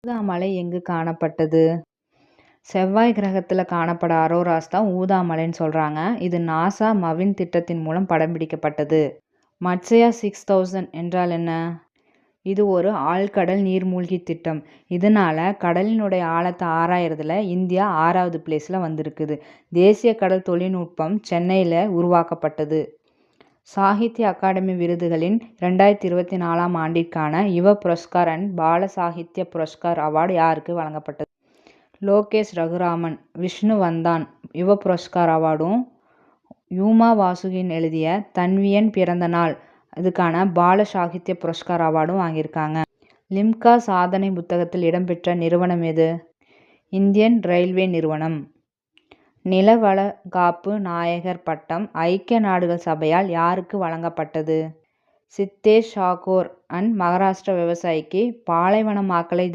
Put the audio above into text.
ஊதா மலை எங்கு காணப்பட்டது? செவ்வாய் கிரகத்துல காணப்பட அரோராஸ் தான் ஊதா மலைன்னு சொல்றாங்க. இது நாசா மவின் திட்டத்தின் மூலம் படம் பிடிக்கப்பட்டது. மட்சயா 6000 என்றால் என்ன? இது ஒரு ஆழ்கடல் நீர்மூழ்கி திட்டம். இதனால கடலினுடைய ஆழத்தை ஆராயறதுல இந்தியா 6வது பிளேஸ்ல வந்திருக்குது. தேசிய கடல் தொழில்நுட்பம் சென்னையில உருவாக்கப்பட்டது. சாகித்ய அகாடமி விருதுகளின் 2024ஆம் ஆண்டிற்கான யுவ புரஸ்கார் அண்ட் பால சாகித்ய புரஸ்கார் அவார்டு யாருக்கு வழங்கப்பட்டது? லோகேஷ் ரகுராமன். விஷ்ணுவர்தான் யுவ புரஸ்கார் அவார்டும், யூமா வாசுகின் எழுதிய தன்வியன் பிறந்த நாள் இதுக்கான பால சாகித்ய புரஸ்கார் அவார்டும் வாங்கியிருக்காங்க. லிம்கா சாதனை புத்தகத்தில் இடம்பெற்ற நிறுவனம் எது? இந்தியன் ரயில்வே நிறுவனம். நிலவளகாப்பு நாயகர் பட்டம் ஐக்கிய நாடுகள் சபையால் யாருக்கு வழங்கப்பட்டது? சித்தேஷ் சாகோர் அண்ட் மகாராஷ்டிர விவசாயிக்கு பாலைவனமாக்கலை